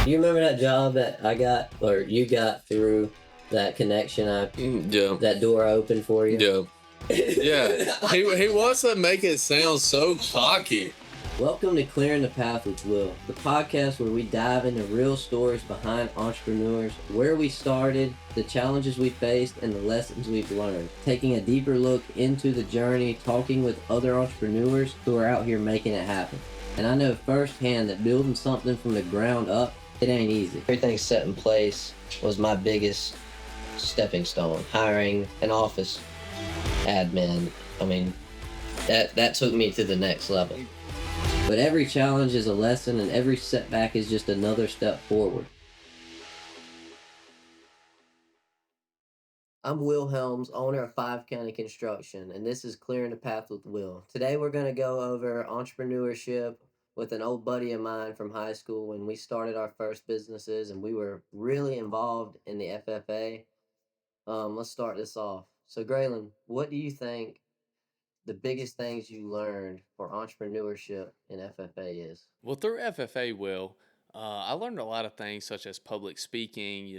You remember that job that I got, or you got through that connection? Yeah. That door opened for you. Yeah. Yeah. He wants to make it sound so cocky. Welcome to Clearing the Path with Will, the podcast where we dive into real stories behind entrepreneurs, where we started, the challenges we faced, and the lessons we've learned. Taking a deeper look into the journey, talking with other entrepreneurs who are out here making it happen. And I know firsthand that building something from the ground up, it ain't easy. Everything set in place was my biggest stepping stone. Hiring an office admin, that took me to the next level. But every challenge is a lesson, and every setback is just another step forward. I'm Will Helms, owner of 5 County Construction, and this is Clearing the Path with Will. Today we're going to go over entrepreneurship with an old buddy of mine from high school when we started our first businesses, and we were really involved in the FFA. Let's start this off. So, Gralin, what do you think the biggest things you learned for entrepreneurship in FFA is? Well, through FFA, I learned a lot of things such as public speaking,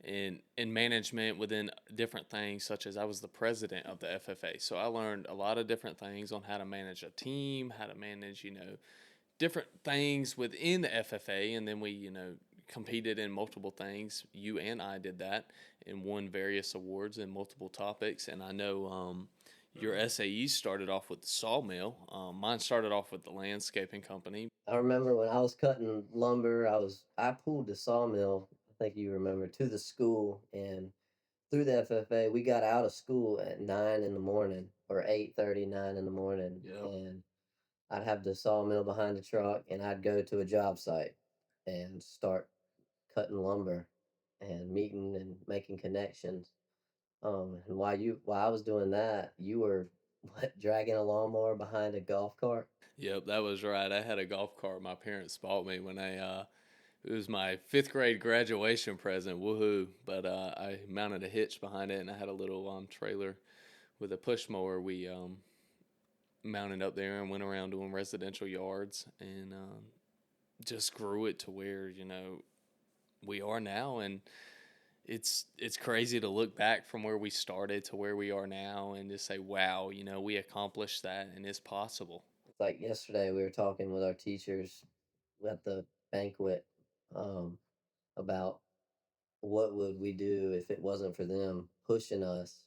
and management within different things, such as I was the president of the FFA. So I learned a lot of different things on how to manage a team, how to manage, different things within the FFA. And then we, competed in multiple things. You and I did that and won various awards in multiple topics. And I know, your SAE started off with the sawmill. Mine started off with the landscaping company. I remember when I was cutting lumber, I pulled the sawmill, I think you remember, to the school, and through the FFA, we got out of school at 9 in the morning, or 8:30, 9 in the morning. Yep. And I'd have the sawmill behind the truck, and I'd go to a job site and start cutting lumber and meeting and making connections. And while I was doing that, you were dragging a lawnmower behind a golf cart. Yep, that was right. I had a golf cart my parents bought me when it was my fifth grade graduation present. Woohoo! But I mounted a hitch behind it, and I had a little trailer with a push mower. We mounted up there and went around doing residential yards, and just grew it to where we are now. And it's crazy to look back from where we started to where we are now, and just say, wow, we accomplished that, and it's possible. It's like yesterday we were talking with our teachers at the banquet, um, about what would we do if it wasn't for them pushing us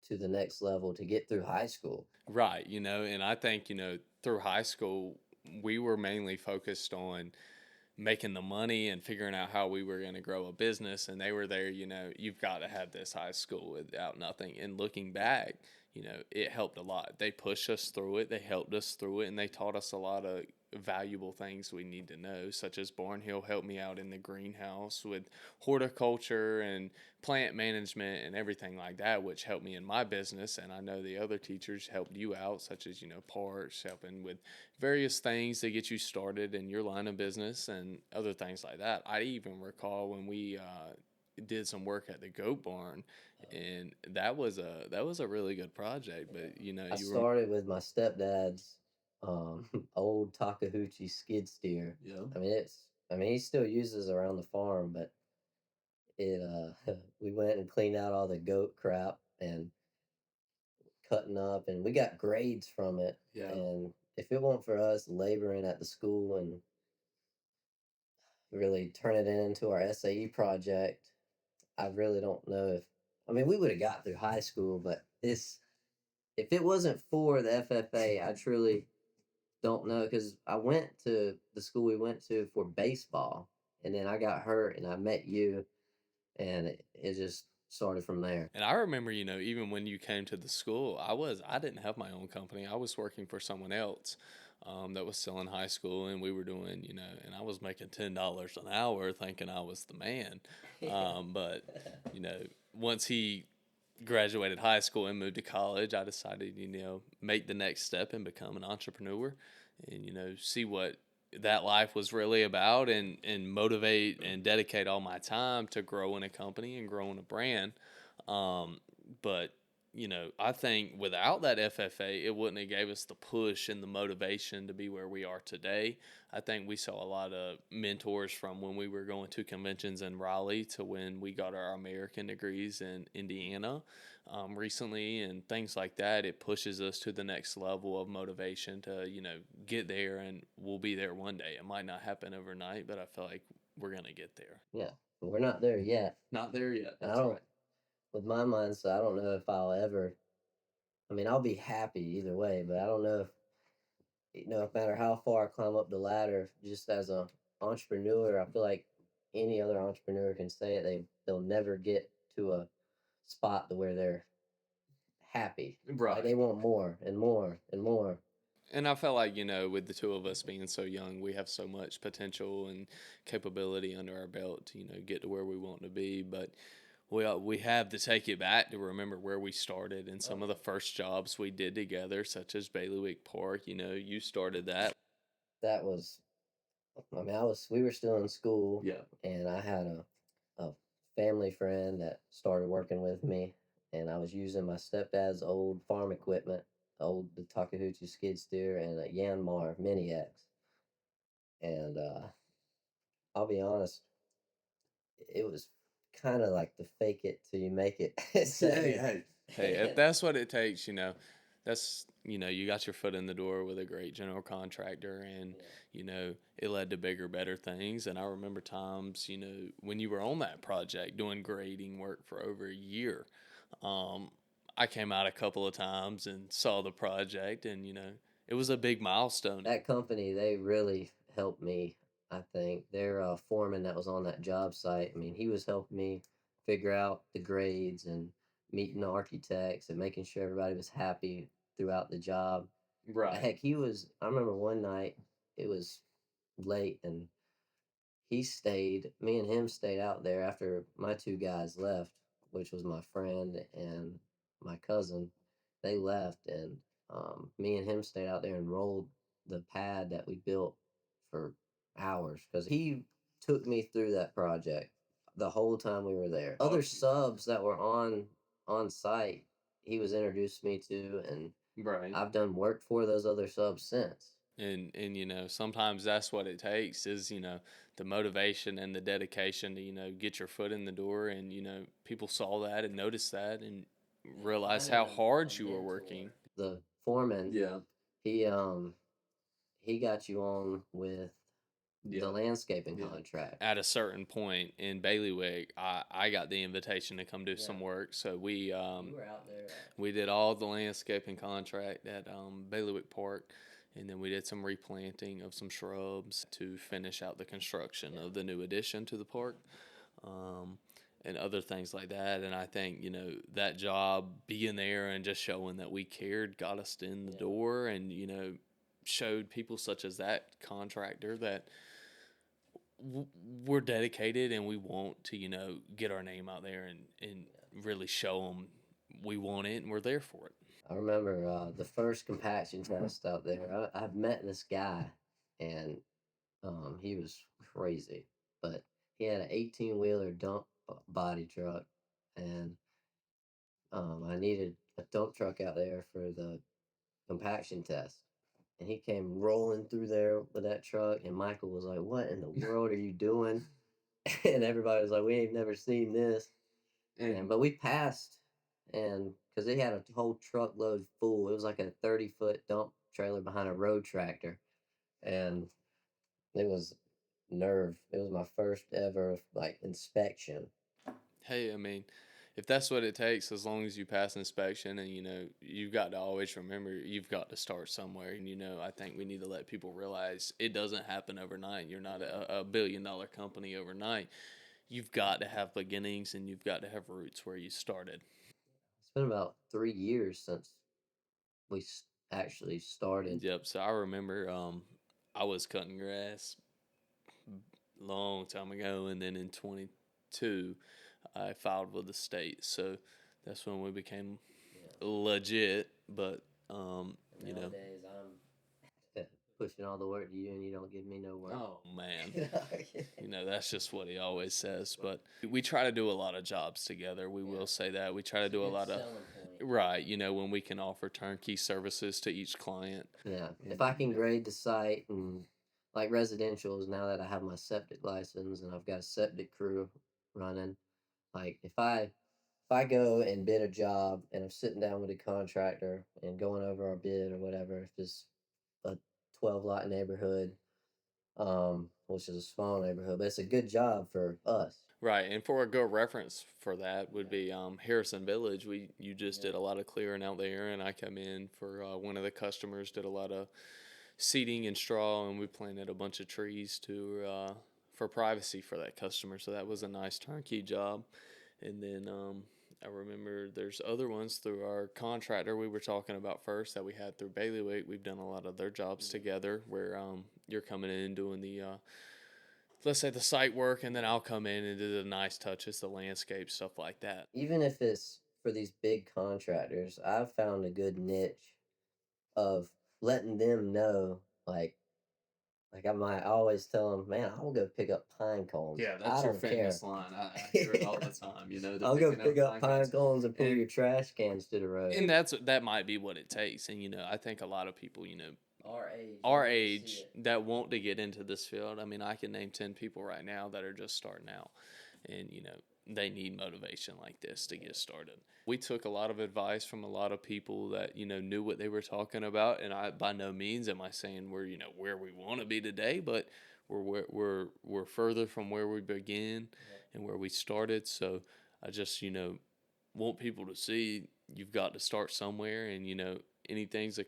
to the next level to get through high school. Right, and I think, through high school, we were mainly focused on making the money and figuring out how we were going to grow a business. And they were there, you've got to have this high school without nothing. And looking back, it helped a lot. They pushed us through it, they helped us through it, and they taught us a lot of valuable things we need to know, such as Barnhill helped me out in the greenhouse with horticulture and plant management and everything like that, which helped me in my business. And I know the other teachers helped you out, such as, parts, helping with various things to get you started in your line of business and other things like that. I even recall when we did some work at the goat barn, and that was a really good project. But I started with my stepdad's old Takahauchi skid steer. Yeah. He still uses around the farm, but it we went and cleaned out all the goat crap and cutting up, and we got grades from it. Yeah. And if it weren't for us laboring at the school and really turning it into our SAE project, I really don't know if we would have got through high school, but if it wasn't for the FFA, I truly don't know, because I went to the school we went to for baseball, and then I got hurt, and I met you, and it just started from there. And I remember, even when you came to the school, I didn't have my own company. I was working for someone else, that was still in high school, and we were doing, and I was making $10 an hour, thinking I was the man. But once he graduated high school and moved to college, I decided, make the next step and become an entrepreneur, and see what that life was really about, and motivate and dedicate all my time to growing a company and growing a brand. But I think without that FFA, it wouldn't have gave us the push and the motivation to be where we are today. I think we saw a lot of mentors from when we were going to conventions in Raleigh to when we got our American degrees in Indiana recently and things like that. It pushes us to the next level of motivation to, get there, and we'll be there one day. It might not happen overnight, but I feel like we're going to get there. Yeah, we're not there yet. Not there yet. And I That's don't, right. with my mindset, I don't know if I'll ever. I mean, I'll be happy either way, but I don't know if no matter how far I climb up the ladder, just as a entrepreneur, I feel like any other entrepreneur can say it. They'll never get to a spot to where they're happy. Like they Right. want more and more and more. And I felt like, with the two of us being so young, we have so much potential and capability under our belt to, get to where we want to be. But we have to take it back to remember where we started and some of the first jobs we did together, such as Bailiwick Park. You started that. That was, I mean, we were still in school, Yeah. and I had a family friend that started working with me, and I was using my stepdad's old farm equipment, the Takahuchi skid steer and a Yanmar Mini X. And I'll be honest, it was kind of like the fake it till you make it. Hey, if that's what it takes, you got your foot in the door with a great general contractor, and it led to bigger, better things. And I remember times, when you were on that project doing grading work for over a year. Um, I came out a couple of times and saw the project, and it was a big milestone. That company, they really helped me. I think their foreman that was on that job site. I mean, he was helping me figure out the grades and meeting the architects and making sure everybody was happy throughout the job. Right. Heck, he was. I remember one night it was late and he stayed. Me and him stayed out there after my two guys left, which was my friend and my cousin. They left, and me and him stayed out there and rolled the pad that we built for hours because he took me through that project the whole time we were there. Other subs that were on site, he was introduced me to, and Right. I've done work for those other subs since. And sometimes that's what it takes is the motivation and the dedication to get your foot in the door, and people saw that and noticed that and realized how hard you were working. The foreman, Yeah. he he got you on with the landscaping contract. At a certain point in Bailiwick, I got the invitation to come do some work, so we You were out there. we did all the landscaping contract at Bailiwick Park, and then we did some replanting of some shrubs to finish out the construction of the new addition to the park, um, and other things like that. And I think that job being there and just showing that we cared got us in the door, and showed people such as that contractor that we're dedicated and we want to get our name out there and really show them we want it and we're there for it. I remember the first compaction test out there. I've met this guy, and he was crazy, but he had an 18-wheeler dump body truck, and I needed a dump truck out there for the compaction test. And he came rolling through there with that truck, and Michael was like, "What in the world are you doing?" And everybody was like, "We ain't never seen this." And but we passed, and because they had a whole truckload full, it was like a 30-foot dump trailer behind a road tractor, and it was nerve. It was my first ever like inspection. Hey, I mean, if that's what it takes, as long as you pass inspection, and you've got to always remember you've got to start somewhere. And I think we need to let people realize it doesn't happen overnight. You're not a $1 billion company overnight. You've got to have beginnings and you've got to have roots where you started. It's been about 3 years since we actually started. Yep. So I remember I was cutting grass long time ago, and then in 22, I filed with the state. So that's when we became legit. But Nowadays, I'm pushing all the work to you, and you don't give me no work. oh man, that's just what he always says. But we try to do a lot of jobs together. We will say that we try to do a lot of. Right. You know, when we can offer turnkey services to each client. Yeah, if I can grade the site and like residentials, now that I have my septic license and I've got a septic crew running, like if I go and bid a job and I'm sitting down with a contractor and going over our bid or whatever, if it's a 12 lot neighborhood, which is a small neighborhood, but it's a good job for us. Right, and for a good reference for that would be Harrison Village. You just Yeah. did a lot of clearing out there, and I come in for one of the customers, did a lot of seeding and straw, and we planted a bunch of trees to for privacy for that customer. So that was a nice turnkey job. And then I remember there's other ones through our contractor we were talking about first that we had through Bailiwick. We've done a lot of their jobs together where you're coming in and doing the let's say the site work, and then I'll come in and do the nice touches, the landscape stuff like that. Even if it's for these big contractors, I've found a good niche of letting them know, like I might always tell them, man, I'll go pick up pine cones. Yeah, I that's your don't care. famous line. I hear it all the time. You know, the I'll go picking pick up pine pine cones. cones and pull And your trash cans to the road. and that might be what it takes. And you know, I think a lot of people, you know, Our our age, age that want to get into this field. I mean, I can name 10 people right now that are just starting out, and you know, they need motivation like this to get started. We took a lot of advice from a lot of people that, you know, knew what they were talking about, and I by no means am I saying we're, you know, where we want to be today, but we're further from where we began and where we started. So I just, you know, want people to see you've got to start somewhere, and you know, anything's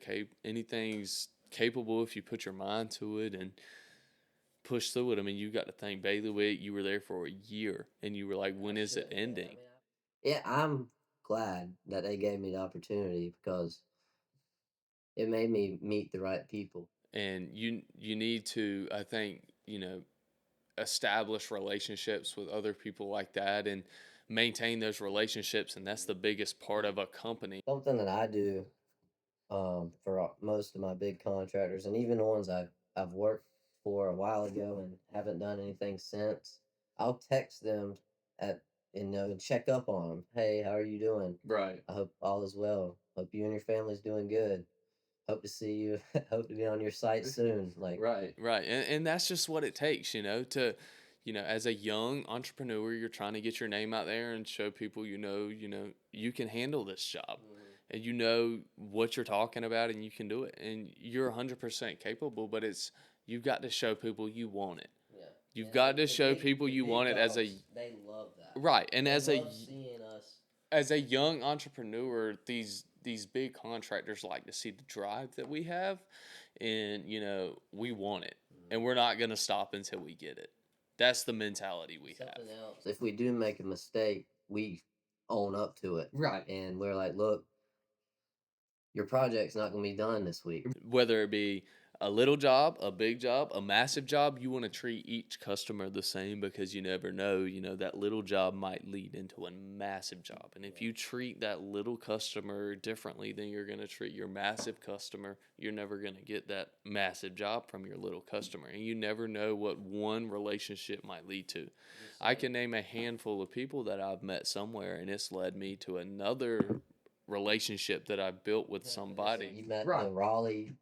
capable if you put your mind to it and push through it. I mean, you got to think Bailiwick, you were there for a year and you were like, when is it ending? Yeah, I'm glad that they gave me the opportunity because it made me meet the right people. And you need to, I think, you know, establish relationships with other people like that and maintain those relationships, and that's the biggest part of a company. Something that I do for most of my big contractors, and even the ones I've worked for a while ago and haven't done anything since. I'll text them at and check up on them. Hey, how are you doing? Right. I hope all is well. Hope you and your family's doing good. Hope to see you. Hope to be on your site soon. Like, Right. And that's just what it takes, you know, to, you know, as a young entrepreneur, you're trying to get your name out there and show people, you know, you can handle this job and you know what you're talking about and you can do it and you're 100% capable, but you've got to show people you want it. yeah, You've and got to the show big people the you big want it as a, dogs, they love that. right. And They love seeing us. as a young entrepreneur, these big contractors like to see the drive that we have, and you know we want it, and we're not gonna stop until we get it. That's the mentality we have. Something else. If we do make a mistake, we own up to it. Right. And we're like, look, your project's not going to be done this week. Whether it be a little job, a big job, a massive job, you want to treat each customer the same because you never know, you know, that little job might lead into a massive job. And if you treat that little customer differently than you're going to treat your massive customer, you're never going to get that massive job from your little customer. And you never know what one relationship might lead to. I can name a handful of people that I've met somewhere, and it's led me to another relationship that I built with somebody. You met the Raleigh,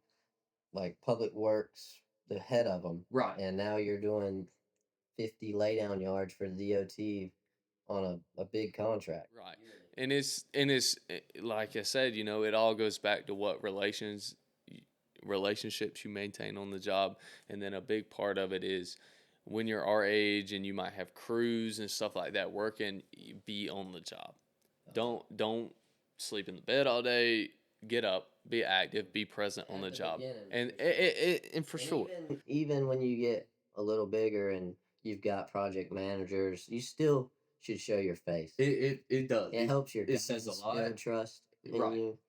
like Public Works, the head of them. Right. And now you're doing 50 laydown yards for the DOT on a big contract. Right. And it's like I said, you know, it all goes back to what relationships you maintain on the job, and then a big part of it is when you're our age and you might have crews and stuff like that working, be on the job. Don't sleep in the bed all day. Get up, be active, be present on the job, and and for sure. Even when you get a little bigger and you've got project managers, you still should show your face. It does. It helps your It says a lot. build trust in Right. you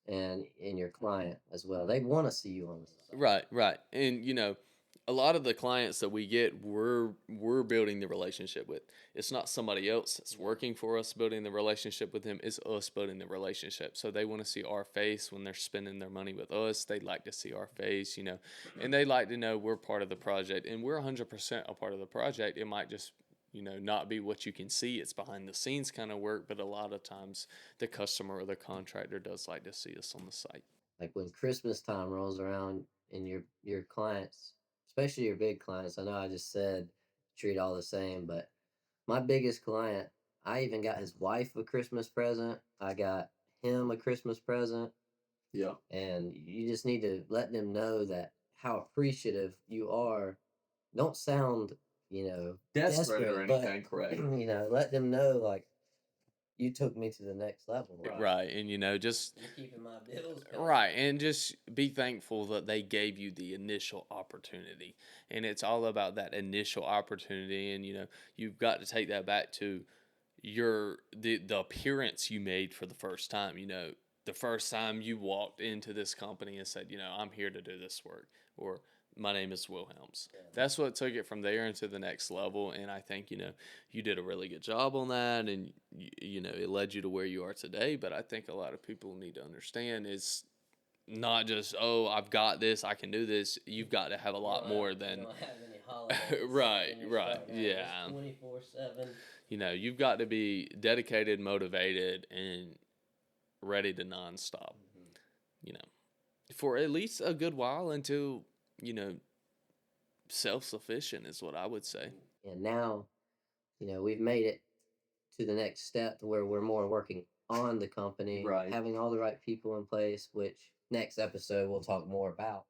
and in your client as well. They want to see you on the side. Right. And you know, a lot of the clients that we get, we're building the relationship with. It's not somebody else that's working for us building the relationship with them. It's us building the relationship. So they want to see our face when they're spending their money with us. They like to see our face, you know, and they like to know we're part of the project, and we're 100% a part of the project. It might just, not be what you can see. It's behind the scenes kind of work, but a lot of times the customer or the contractor does like to see us on the site. Like when Christmas time rolls around and your clients, especially your big clients, I know I just said treat all the same, but my biggest client, I even got his wife a Christmas present. I got him a Christmas present. Yeah. And you just need to let them know that how appreciative you are. Don't sound, Desperate or but anything, correct. let them know like you took me to the next level. Right. And just You're keeping my bills paid. right, and just be thankful that they gave you the initial opportunity. And it's all about that initial opportunity, and you've got to take that back to the appearance you made for the first time. The first time you walked into this company and said, I'm here to do this work, or my name is Will Helms. Yeah. That's what took it from there into the next level. And I think, you did a really good job on that, and, it led you to where you are today. But I think a lot of people need to understand is not just, oh, I've got this, I can do this. You've got to have a lot more than. You don't have any holidays. Right, yeah. 24/7. You've got to be dedicated, motivated, and ready to nonstop. For at least a good while until self-sufficient is what I would say. And now, we've made it to the next step to where we're more working on the company, Right. having all the right people in place, which next episode we'll talk more about.